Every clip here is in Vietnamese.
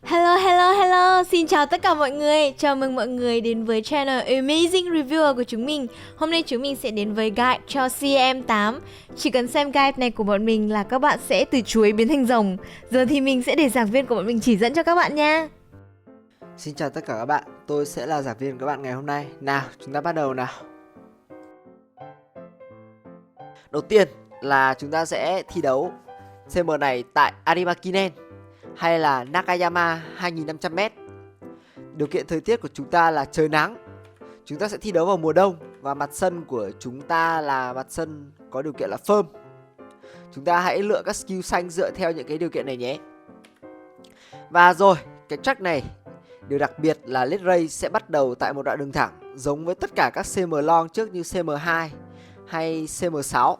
Hello, hello, hello. Xin chào tất cả mọi người. Chào mừng mọi người đến với channel Amazing Reviewer của chúng mình. Hôm nay chúng mình sẽ đến với guide cho CM8. Chỉ cần xem guide này của bọn mình là các bạn sẽ từ chuối biến thành rồng. Giờ thì mình sẽ để giảng viên của bọn mình chỉ dẫn cho các bạn nha. Xin chào tất cả các bạn, tôi sẽ là giảng viên của các bạn ngày hôm nay. Nào, chúng ta bắt đầu nào. Đầu tiên là chúng ta sẽ thi đấu CM này tại Arimakinen hay là Nakayama 2500m. Điều kiện thời tiết của chúng ta là trời nắng. Chúng ta sẽ thi đấu vào mùa đông và mặt sân của chúng ta là mặt sân có điều kiện là firm. Chúng ta hãy lựa các skill xanh dựa theo những cái điều kiện này nhé. Và rồi, cái track này, điều đặc biệt là late race sẽ bắt đầu tại một đoạn đường thẳng, giống với tất cả các CM long trước như CM2 hay CM6.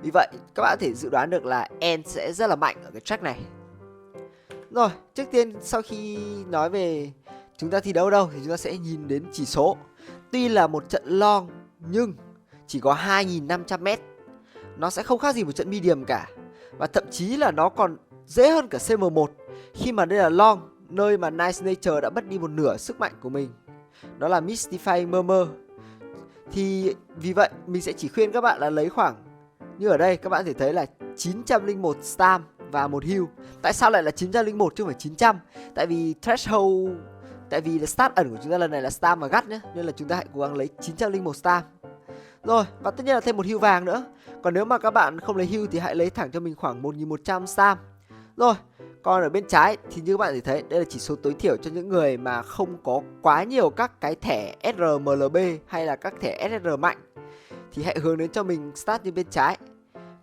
Vì vậy, các bạn có thể dự đoán được là N sẽ rất là mạnh ở cái track này. Rồi, trước tiên sau khi nói về chúng ta thi đấu đâu thì chúng ta sẽ nhìn đến chỉ số. Tuy là một trận long nhưng chỉ có 2.500m. Nó sẽ không khác gì một trận medium cả. Và thậm chí là nó còn dễ hơn cả CM1, khi mà đây là long, nơi mà Nice Nature đã mất đi một nửa sức mạnh của mình, đó là Mystifying Murmur. Thì vì vậy mình sẽ chỉ khuyên các bạn là lấy khoảng, như ở đây các bạn có thể thấy là 901 stam và một heal. Tại sao lại là 901 chứ không phải 900? Tại vì threshold, tại vì là stat ẩn của chúng ta lần này là stam và gắt nhé, nên là chúng ta hãy cố gắng lấy 901 stam. Rồi, và tất nhiên là thêm một heal vàng nữa. Còn nếu mà các bạn không lấy heal thì hãy lấy thẳng cho mình khoảng 1100 stam. Rồi, còn ở bên trái thì như các bạn thể thấy, đây là chỉ số tối thiểu cho những người mà không có quá nhiều các cái thẻ SRMLB hay là các thẻ SR mạnh, thì hãy hướng đến cho mình start như bên trái.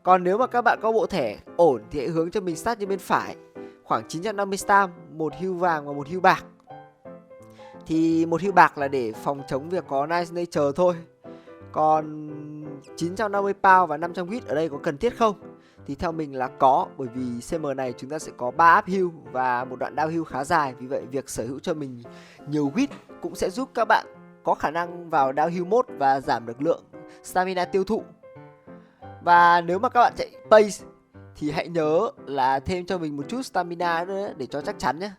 Còn nếu mà các bạn có bộ thẻ ổn thì hãy hướng cho mình start như bên phải, khoảng 950 stam, một heal vàng và một heal bạc. Thì một heal bạc là để phòng chống việc có Nice Nature thôi. Còn 950 pound và 500 wit ở đây có cần thiết không? Thì theo mình là có, bởi vì CM này chúng ta sẽ có 3 up heal và một đoạn down heal khá dài. Vì vậy việc sở hữu cho mình nhiều wit cũng sẽ giúp các bạn có khả năng vào down heal mode và giảm được lượng stamina tiêu thụ. Và nếu mà các bạn chạy pace thì hãy nhớ là thêm cho mình một chút stamina nữa để cho chắc chắn nhé.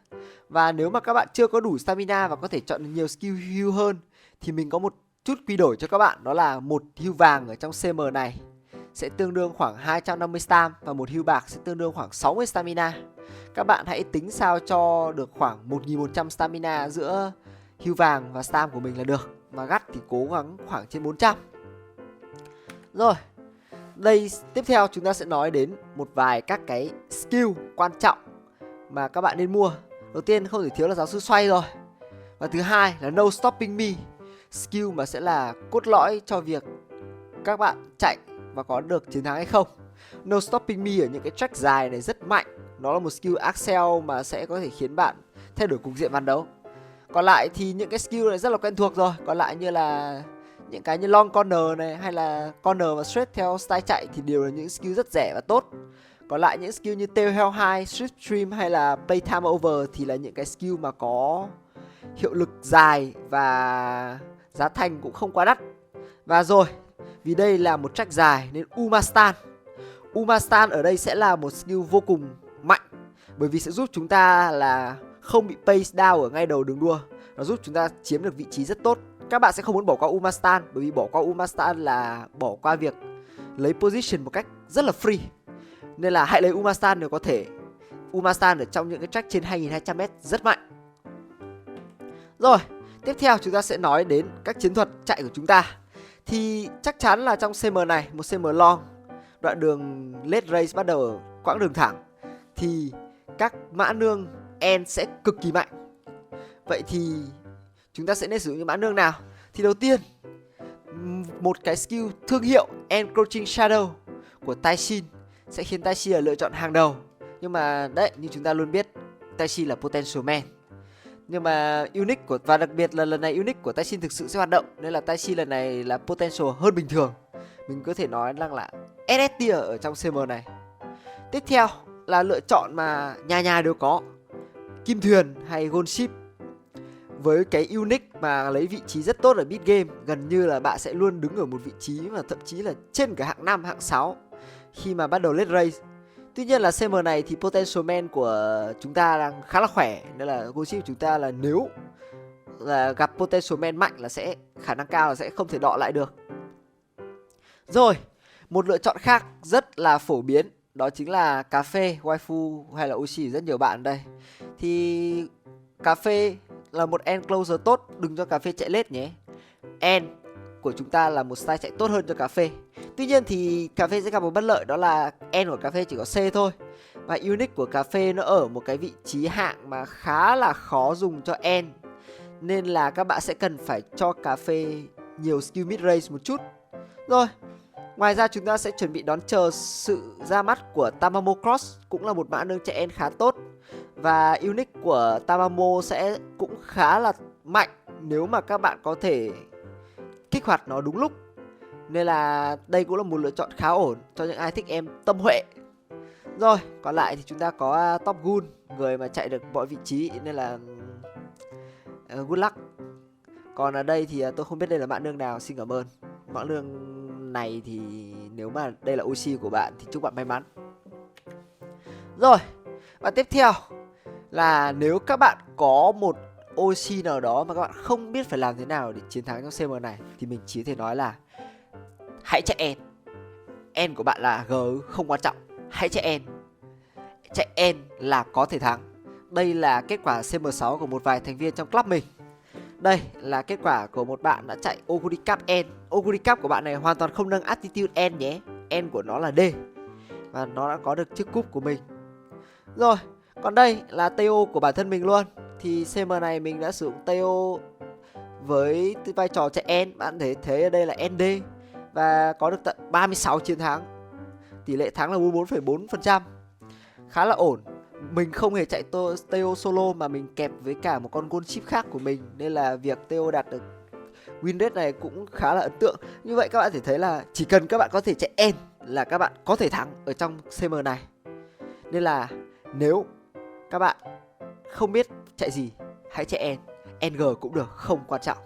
Và nếu mà các bạn chưa có đủ stamina và có thể chọn nhiều skill heal hơn, thì mình có một chút quy đổi cho các bạn, đó là một heal vàng ở trong CM này sẽ tương đương khoảng 250 stam và một heal bạc sẽ tương đương khoảng 60 stamina. Các bạn hãy tính sao cho được khoảng 1100 stamina giữa heal vàng và stam của mình là được. Và gắt thì cố gắng khoảng trên 400. Rồi, đây tiếp theo chúng ta sẽ nói đến một vài các cái skill quan trọng mà các bạn nên mua. Đầu tiên không thể thiếu là giáo sư xoay rồi. Và thứ hai là No Stopping Me, skill mà sẽ là cốt lõi cho việc các bạn chạy và có được chiến thắng hay không. No Stopping Me ở những cái track dài này rất mạnh. Nó là một skill Axel mà sẽ có thể khiến bạn thay đổi cục diện ván đấu. Còn lại thì những cái skill này rất là quen thuộc rồi. Còn lại như là những cái như long corner này hay là corner và straight theo style chạy thì đều là những skill rất rẻ và tốt. Còn lại những skill như tail hell high, swift stream hay là playtime over thì là những cái skill mà có hiệu lực dài và giá thành cũng không quá đắt. Và rồi, vì đây là một track dài nên Umastan ở đây sẽ là một skill vô cùng mạnh, bởi vì sẽ giúp chúng ta là không bị pace down ở ngay đầu đường đua. Nó giúp chúng ta chiếm được vị trí rất tốt. Các bạn sẽ không muốn bỏ qua Umastan, bởi vì bỏ qua Umastan là bỏ qua việc lấy position một cách rất là free. Nên là hãy lấy Umastan nếu có thể. Umastan ở trong những cái track trên 2200m rất mạnh. Rồi, tiếp theo chúng ta sẽ nói đến các chiến thuật chạy của chúng ta. Thì chắc chắn là trong CM này, một CM long, đoạn đường late race bắt đầu ở quãng đường thẳng, thì các mã nương N sẽ cực kỳ mạnh. Vậy thì chúng ta sẽ nên sử dụng những mã nương nào? Thì đầu tiên, một cái skill thương hiệu Encroaching Shadow của Taishin sẽ khiến Taishin là lựa chọn hàng đầu. Nhưng mà đấy, như chúng ta luôn biết, Taishin là Potential Man. Nhưng mà unique của, và đặc biệt là lần này unique của Taishin thực sự sẽ hoạt động, nên là Taishin lần này là potential hơn bình thường. Mình có thể nói rằng là SS tier ở trong CM này. Tiếp theo là lựa chọn mà nhà nhà đều có, Kim Thuyền hay Gold Ship. Với cái unique mà lấy vị trí rất tốt ở mid game, gần như là bạn sẽ luôn đứng ở một vị trí mà thậm chí là trên cả hạng 5, hạng 6 khi mà bắt đầu late race. Tuy nhiên là CM này thì Potential Man của chúng ta đang khá là khỏe, nên là gold chip của chúng ta là nếu là gặp Potential Man mạnh là sẽ khả năng cao là sẽ không thể đọ lại được. Rồi, một lựa chọn khác rất là phổ biến đó chính là cà phê, waifu hay là Oshi rất nhiều bạn đây. Thì cà phê là một end closer tốt, đừng cho cà phê chạy late nhé. End của chúng ta là một style chạy tốt hơn cho cà phê. Tuy nhiên thì cà phê sẽ gặp một bất lợi, đó là end của cà phê chỉ có C thôi. Và unique của cà phê nó ở một cái vị trí hạng mà khá là khó dùng cho end, nên là các bạn sẽ cần phải cho cà phê nhiều skill mid range một chút. Rồi, ngoài ra chúng ta sẽ chuẩn bị đón chờ sự ra mắt của Tamamo Cross, cũng là một mã nương chạy end khá tốt. Và unique của Tamamo sẽ cũng khá là mạnh nếu mà các bạn có thể kích hoạt nó đúng lúc. Nên là đây cũng là một lựa chọn khá ổn cho những ai thích em tâm huệ. Rồi, còn lại thì chúng ta có Top Gun, người mà chạy được mọi vị trí, nên là good luck. Còn ở đây thì tôi không biết đây là mã nương nào, xin cảm ơn. Mã nương này thì nếu mà đây là Oshi của bạn thì chúc bạn may mắn. Rồi, và tiếp theo là nếu các bạn có một Oshi nào đó mà các bạn không biết phải làm thế nào để chiến thắng trong CM này, thì mình chỉ có thể nói là hãy chạy end. End của bạn là G không quan trọng, hãy chạy end. Chạy end là có thể thắng. Đây là kết quả CM6 của một vài thành viên trong club mình. Đây là kết quả của một bạn đã chạy Oguri Cup end. Oguri Cup của bạn này hoàn toàn không nâng attitude end nhé. End của nó là D, và nó đã có được chiếc cúp của mình. Rồi, còn đây là TO của bản thân mình luôn. Thì CM này mình đã sử dụng TO với vai trò chạy end. Bạn thấy ở đây là ND, và có được tận 36 chiến thắng. Tỷ lệ thắng là 44,4%. Khá là ổn. Mình không hề chạy TO solo mà mình kẹp với cả một con gold chip khác của mình, nên là việc TO đạt được win rate này cũng khá là ấn tượng. Như vậy các bạn thể thấy là chỉ cần các bạn có thể chạy end là các bạn có thể thắng ở trong CM này. Nên là nếu các bạn không biết chạy gì, hãy chạy end. NG cũng được, không quan trọng.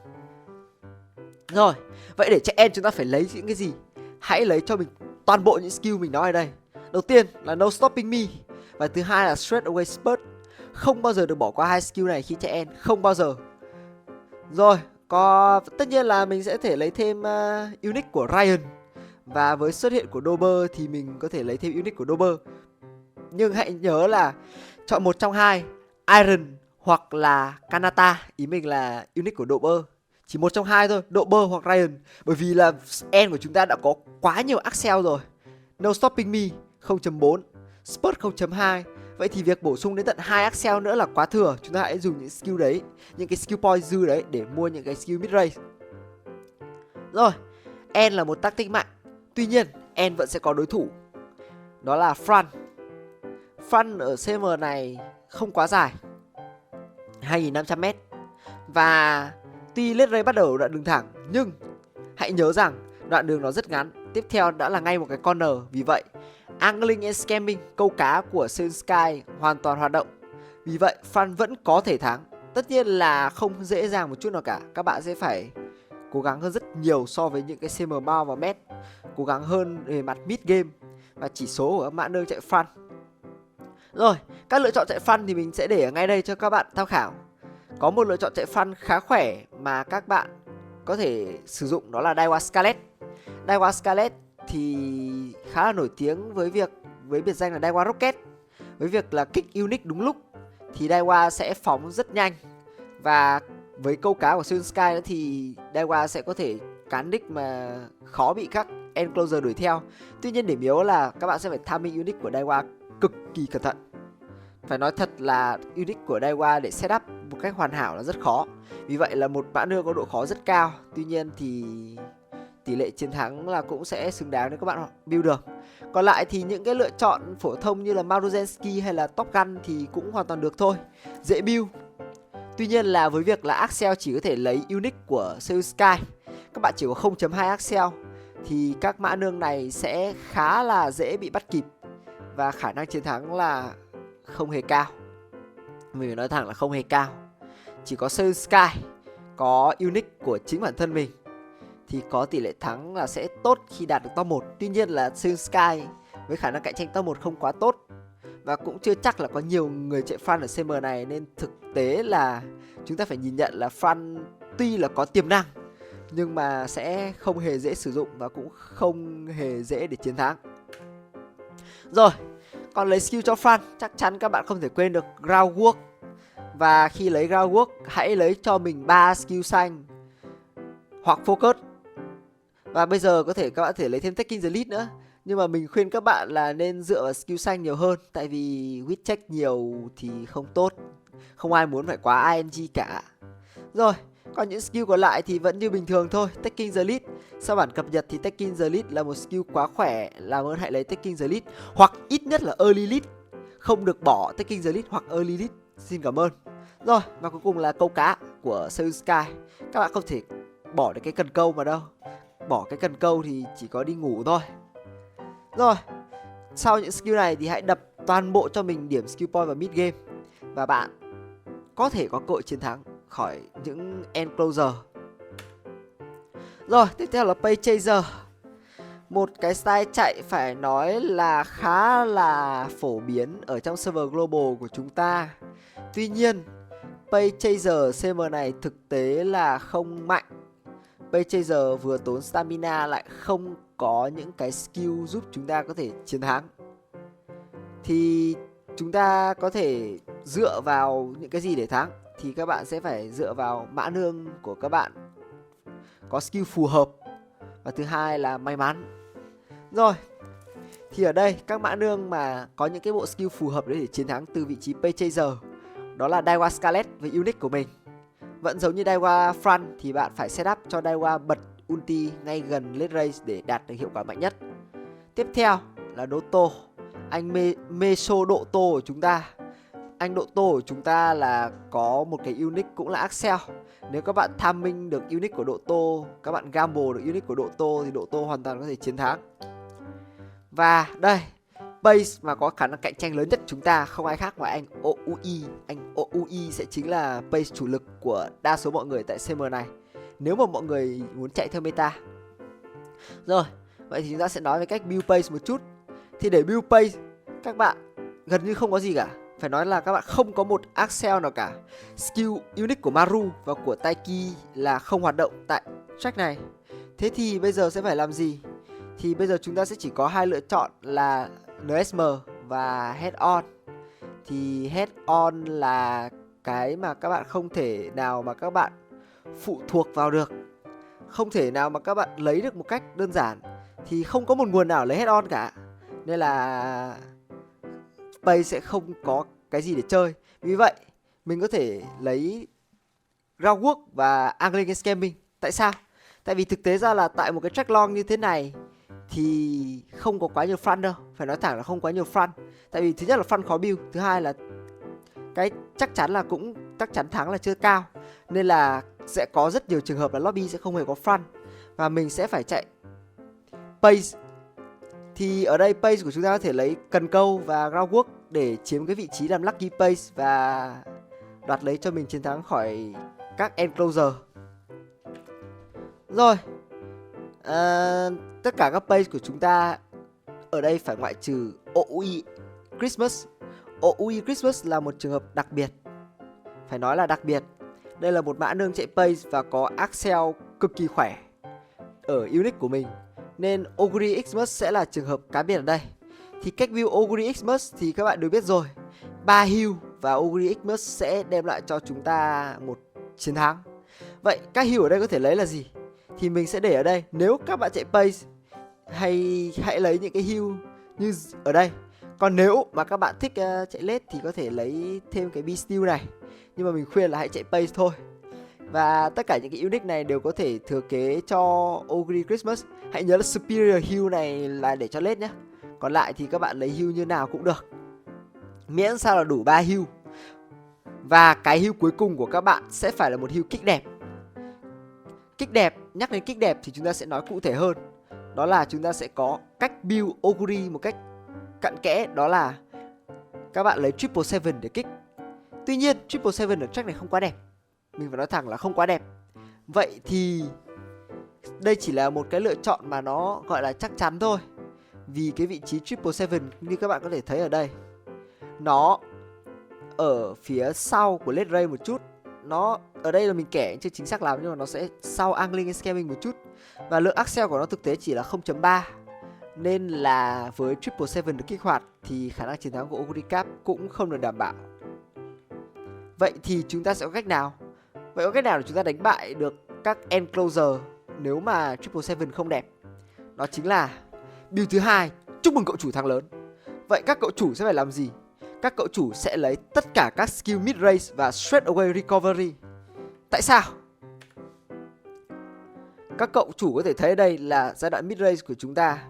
Rồi, vậy để chạy end chúng ta phải lấy những cái gì? Hãy lấy cho mình toàn bộ những skill mình nói ở đây. Đầu tiên là No Stopping Me, và thứ hai là Straight Away Spurt. Không bao giờ được bỏ qua hai skill này khi chạy end, không bao giờ. Rồi, tất nhiên là mình sẽ thể lấy thêm unique của Ryan, và với xuất hiện của Dober thì mình có thể lấy thêm unique của Dober. Nhưng hãy nhớ là chọn một trong hai, Iron hoặc là Kanata. Ý mình là unique của Dober, chỉ một trong hai thôi, Dober hoặc Ryan. Bởi vì là end của chúng ta đã có quá nhiều Axel rồi. No Stopping Me 0.4, Spurt 0.2. Vậy thì việc bổ sung đến tận 2 Axel nữa là quá thừa. Chúng ta hãy dùng những skill đấy, những cái skill point dư đấy để mua những cái skill mid range. Rồi, end là một tactic mạnh. Tuy nhiên, end vẫn sẽ có đối thủ, đó là Fran. Fran ở CM này không quá dài, 2.500m. Và tuy late race bắt đầu đoạn đường thẳng, nhưng hãy nhớ rằng đoạn đường nó rất ngắn. Tiếp theo đã là ngay một cái corner. Vì vậy, Angling and Scamming, câu cá của Seoul Sky hoàn toàn hoạt động. Vì vậy, Fran vẫn có thể thắng. Tất nhiên là không dễ dàng một chút nào cả. Các bạn sẽ phải cố gắng hơn rất nhiều so với những cái CM Mao và Met. Cố gắng hơn về mặt mid game và chỉ số của các mã nương chạy Fran. Rồi, các lựa chọn chạy Fran thì mình sẽ để ở ngay đây cho các bạn tham khảo. Có một lựa chọn chạy Fran khá khỏe mà các bạn có thể sử dụng, đó là Daiwa Scarlet. Daiwa Scarlet thì khá là nổi tiếng với biệt danh là Daiwa Rocket. Với việc là kích unique đúng lúc thì Daiwa sẽ phóng rất nhanh. Và với câu cá của Seoul Sky nữa thì Daiwa sẽ có thể cán đích mà khó bị các enclosure đuổi theo. Tuy nhiên điểm yếu là các bạn sẽ phải timing unique của Daiwa cực kỳ cẩn thận. Phải nói thật là unique của Daiwa để setup một cách hoàn hảo là rất khó. Vì vậy là một mã nương có độ khó rất cao. Tuy nhiên thì tỷ lệ chiến thắng là cũng sẽ xứng đáng nếu các bạn build được. Còn lại thì những cái lựa chọn phổ thông như là Maruzensky hay là Top Gun thì cũng hoàn toàn được thôi, dễ build. Tuy nhiên là với việc là Axel chỉ có thể lấy unique của Seoul Sky, các bạn chỉ có 0.2 Axel, thì các mã nương này sẽ khá là dễ bị bắt kịp. Và khả năng chiến thắng là không hề cao. Mình phải nói thẳng là không hề cao. Chỉ có Seoul Sky có unique của chính bản thân mình thì có tỷ lệ thắng là sẽ tốt khi đạt được top 1. Tuy nhiên là Seoul Sky với khả năng cạnh tranh top 1 không quá tốt, và cũng chưa chắc là có nhiều người chạy Fran ở CM này, nên thực tế là chúng ta phải nhìn nhận là Fran tuy là có tiềm năng nhưng mà sẽ không hề dễ sử dụng và cũng không hề dễ để chiến thắng. Rồi, còn lấy skill cho Fran, chắc chắn các bạn không thể quên được Groundwork. Và khi lấy Groundwork, hãy lấy cho mình 3 skill xanh hoặc Focus. Và bây giờ các bạn có thể lấy thêm Taking the Lead nữa. Nhưng mà mình khuyên các bạn là nên dựa vào skill xanh nhiều hơn, tại vì Wit check nhiều thì không tốt. Không ai muốn phải quá ING cả. Rồi, còn những skill còn lại thì vẫn như bình thường thôi. Taking the Lead, sau bản cập nhật thì Taking the Lead là một skill quá khỏe, làm ơn hãy lấy Taking the Lead, hoặc ít nhất là Early Lead. Không được bỏ Taking the Lead hoặc Early Lead. Xin cảm ơn. Rồi, và cuối cùng là câu cá của Seoul Sky. Các bạn không thể bỏ được cái cần câu mà đâu. Bỏ cái cần câu thì chỉ có đi ngủ thôi. Rồi, sau những skill này thì hãy đập toàn bộ cho mình điểm skill point vào mid game, và bạn có thể có cơ hội chiến thắng khỏi những enclosure. Rồi, tiếp theo là Pace Chaser. Một cái style chạy phải nói là khá là phổ biến ở trong server global của chúng ta. Tuy nhiên, Pace Chaser CM này thực tế là không mạnh. Pace Chaser vừa tốn stamina lại không có những cái skill giúp chúng ta có thể chiến thắng. Thì chúng ta có thể dựa vào những cái gì để thắng? Thì các bạn sẽ phải dựa vào mã nương của các bạn có skill phù hợp. Và thứ hai là may mắn. Rồi, thì ở đây các mã nương mà có những cái bộ skill phù hợp để chiến thắng từ vị trí Pace Chaser, đó là Daiwa Scarlet với unique của mình. Vẫn giống như Daiwa Fran thì bạn phải setup cho Daiwa bật ulti ngay gần late race để đạt được hiệu quả mạnh nhất. Tiếp theo là Doto, anh Meso Doto của chúng ta. Anh Doto của chúng ta là có một cái unique cũng là Axel. Nếu các bạn tham minh được unique của Doto, các bạn gamble được unique của Doto thì Doto hoàn toàn có thể chiến thắng. Và đây, Pace mà có khả năng cạnh tranh lớn nhất chúng ta không ai khác ngoài anh OUI. Anh OUI sẽ chính là Pace chủ lực của đa số mọi người tại CM này, nếu mà mọi người muốn chạy theo meta. Rồi, vậy thì chúng ta sẽ nói về cách build Pace một chút. Thì để build Pace, các bạn gần như không có gì cả. Phải nói là các bạn không có một Axel nào cả. Skill unique của Maru và của Taiki là không hoạt động tại track này. Thế thì bây giờ sẽ phải làm gì? Thì bây giờ chúng ta sẽ chỉ có hai lựa chọn là NSM và Head On. Thì Head On là cái mà các bạn không thể nào mà các bạn phụ thuộc vào được, không thể nào mà các bạn lấy được một cách đơn giản. Thì không có một nguồn nào lấy Head On cả, nên là Pace sẽ không có cái gì để chơi. Vì vậy mình có thể lấy Groundwork và Angling and Scamming. Tại sao? Tại vì thực tế ra là tại một cái track long như thế này thì không có quá nhiều front đâu. Phải nói thẳng là không quá nhiều front. Tại vì thứ nhất là front khó build, thứ hai là cái chắc chắn là cũng chắc chắn thắng là chưa cao, nên là sẽ có rất nhiều trường hợp là lobby sẽ không hề có front và mình sẽ phải chạy Pace. Thì ở đây Pace của chúng ta có thể lấy cần câu và Groundwork để chiếm cái vị trí làm Lucky Pace và đoạt lấy cho mình chiến thắng khỏi các enclosure. Rồi, tất cả các Pace của chúng ta ở đây phải ngoại trừ OUI Christmas. OUI Christmas là một trường hợp đặc biệt, phải nói là đặc biệt. Đây là một mã nương chạy Pace và có Axel cực kỳ khỏe ở unique của mình, nên Oguri Xmas sẽ là trường hợp cá biệt ở đây. Thì cách build Oguri Xmas thì các bạn đều biết rồi, 3 heal và Oguri Xmas sẽ đem lại cho chúng ta một chiến thắng. Vậy các heal ở đây có thể lấy là gì? Thì mình sẽ để ở đây. Nếu các bạn chạy Pace hãy lấy những cái heal như ở đây. Còn nếu mà các bạn thích chạy late thì có thể lấy thêm cái B-Steel này. Nhưng mà mình khuyên là hãy chạy Pace thôi. Và tất cả những cái unique này đều có thể thừa kế cho Ogre Christmas. Hãy nhớ là Superior Heal này là để cho late nhé. Còn lại thì các bạn lấy heal như nào cũng được, miễn sao là đủ 3 heal. Và cái heal cuối cùng của các bạn sẽ phải là một heal kick đẹp. Kick đẹp, nhắc đến kick đẹp thì chúng ta sẽ nói cụ thể hơn. Đó là chúng ta sẽ có cách build Ogre một cách cặn kẽ, đó là các bạn lấy 777 để kick. Tuy nhiên 777 ở track này không quá đẹp, mình phải nói thẳng là không quá đẹp. Vậy thì đây chỉ là một cái lựa chọn mà nó gọi là chắc chắn thôi. Vì cái vị trí 777 như các bạn có thể thấy ở đây, nó ở phía sau của Late Ray một chút. Nó ở đây là mình kẻ chưa chính xác lắm, nhưng mà nó sẽ sau Angling and Scamming một chút. Và lượng Accel của nó thực tế chỉ là 0.3. Nên là với 777 được kích hoạt thì khả năng chiến thắng của Oguri Cap cũng không được đảm bảo. Vậy thì chúng ta sẽ có cách nào? Vậy có cách nào để chúng ta đánh bại được các Enclosure nếu mà 777 không đẹp? Đó chính là build thứ hai, chúc mừng cậu chủ thắng lớn. Vậy các cậu chủ sẽ phải làm gì? Các cậu chủ sẽ lấy tất cả các skill mid range và straight away recovery. Tại sao? Các cậu chủ có thể thấy đây là giai đoạn mid range của chúng ta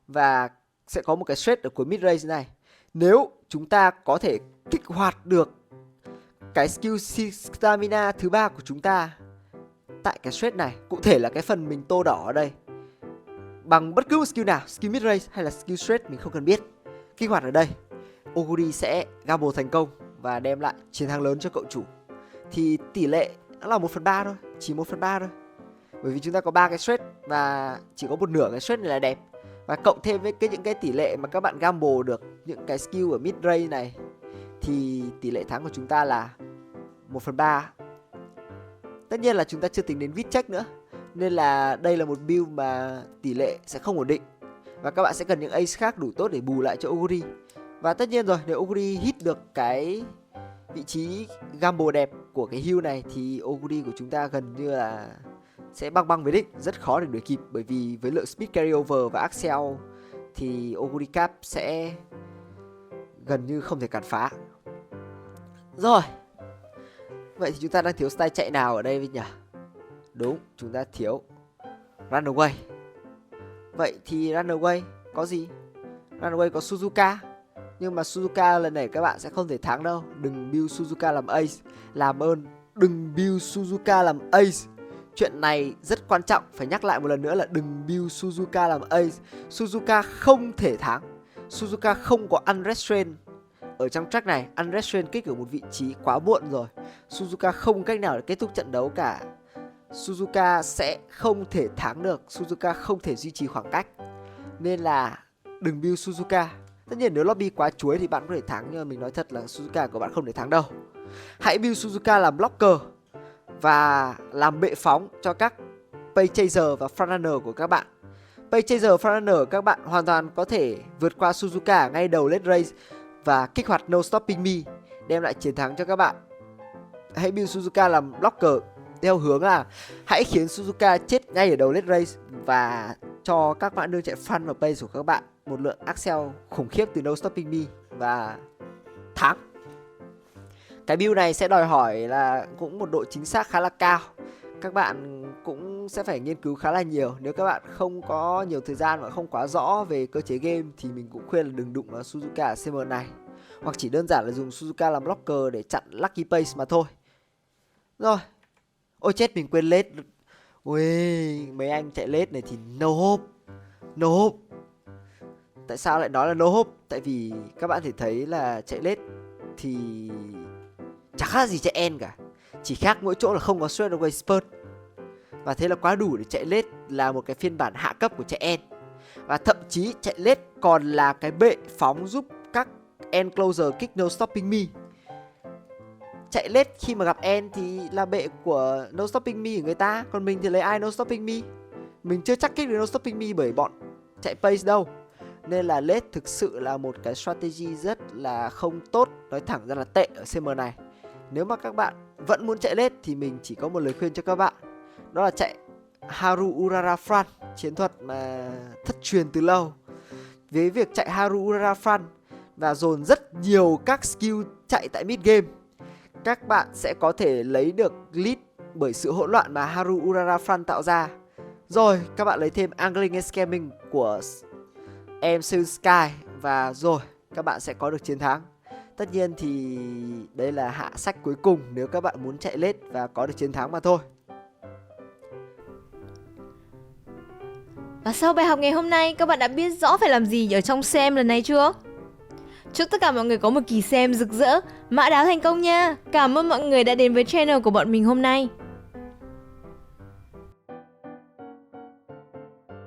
và sẽ có một cái straight ở cuối mid range này. Nếu chúng ta có thể kích hoạt được cái skill stamina thứ ba của chúng ta tại cái straight này, cụ thể là cái phần mình tô đỏ ở đây, bằng bất cứ một skill nào, skill mid range hay là skill straight mình không cần biết, kích hoạt ở đây, Oguri sẽ gamble thành công và đem lại chiến thắng lớn cho cậu chủ. Thì tỷ lệ nó là 1/3 thôi, chỉ 1/3 thôi. Bởi vì chúng ta có 3 cái straight và chỉ có một nửa cái straight này là đẹp. Và cộng thêm với những cái tỷ lệ mà các bạn gamble được những cái skill ở mid range này thì tỷ lệ thắng của chúng ta là 1/3. Tất nhiên là chúng ta chưa tính đến vít check nữa. Nên là đây là một build mà tỷ lệ sẽ không ổn định. Và các bạn sẽ cần những ace khác đủ tốt để bù lại cho Oguri. Và tất nhiên rồi, nếu Oguri hit được cái vị trí gamble đẹp của cái heal này thì Oguri của chúng ta gần như là sẽ băng với đích, rất khó để đuổi kịp. Bởi vì với lượng speed carryover và Accel thì Oguri Cap sẽ gần như không thể cản phá. Rồi, vậy thì chúng ta đang thiếu style chạy nào ở đây nhỉ? Đúng, chúng ta thiếu Runaway. Vậy thì Runaway có gì? Runaway có Suzuka. Nhưng mà Suzuka lần này các bạn sẽ không thể thắng đâu. Đừng build Suzuka làm ace. Làm ơn, đừng build Suzuka làm ace. Chuyện này rất quan trọng, phải nhắc lại một lần nữa là đừng build Suzuka làm ace. Suzuka không thể thắng. Suzuka không có Unrestrained ở trong track này. Unrestrained kích ở một vị trí quá muộn rồi. Suzuka không cách nào để kết thúc trận đấu cả. Suzuka sẽ không thể thắng được. Suzuka không thể duy trì khoảng cách. Nên là đừng build Suzuka. Tất nhiên nếu lobby quá chuối thì bạn có thể thắng, nhưng mà mình nói thật là Suzuka của bạn không thể thắng đâu. Hãy build Suzuka làm blocker và làm bệ phóng cho các Paychaser và Frontrunner của các bạn. Paychaser, Frontrunner các bạn hoàn toàn có thể vượt qua Suzuka ngay đầu late race và kích hoạt No Stopping Me, đem lại chiến thắng cho các bạn. Hãy build Suzuka làm blocker theo hướng là hãy khiến Suzuka chết ngay ở đầu late race và cho các bạn đương chạy front và pace của các bạn một lượng Accel khủng khiếp từ No Stopping Me và thắng. Cái build này sẽ đòi hỏi là cũng một độ chính xác khá là cao. Các bạn cũng sẽ phải nghiên cứu khá là nhiều. Nếu các bạn không có nhiều thời gian và không quá rõ về cơ chế game thì mình cũng khuyên là đừng đụng vào Suzuka ở CM này. Hoặc chỉ đơn giản là dùng Suzuka làm blocker để chặn Lucky Pace mà thôi. Rồi. Ôi chết, mình quên late. Ui, mấy anh chạy late này thì no hope. No hope. Tại sao lại nói là no hope? Tại vì các bạn thể thấy là chạy late thì chẳng khác gì chạy end cả. Chỉ khác mỗi chỗ là không có straight away spurt. Và thế là quá đủ để chạy late là một cái phiên bản hạ cấp của chạy end. Và thậm chí chạy late còn là cái bệ phóng giúp các Enclosure kick No Stopping Me. Chạy late khi mà gặp end thì là bệ của No Stopping Me của người ta. Còn mình thì lấy ai No Stopping Me? Mình chưa chắc kick được No Stopping Me bởi bọn chạy pace đâu. Nên là late thực sự là một cái strategy rất là không tốt. Nói thẳng ra là tệ ở CM này. Nếu mà các bạn vẫn muốn chạy late thì mình chỉ có một lời khuyên cho các bạn. Đó là chạy Haru Urara Front, chiến thuật mà thất truyền từ lâu. Với việc chạy Haru Urara Front và dồn rất nhiều các skill chạy tại mid game, các bạn sẽ có thể lấy được lead bởi sự hỗn loạn mà Haru Urara Front tạo ra. Rồi các bạn lấy thêm Angling and Scamming của em Seoul Sky và rồi các bạn sẽ có được chiến thắng. Tất nhiên thì đây là hạ sách cuối cùng nếu các bạn muốn chạy late và có được chiến thắng mà thôi. Và sau bài học ngày hôm nay, các bạn đã biết rõ phải làm gì ở trong CM lần này chưa? Chúc tất cả mọi người có một kỳ CM rực rỡ, mã đáo thành công nha. Cảm ơn mọi người đã đến với channel của bọn mình hôm nay.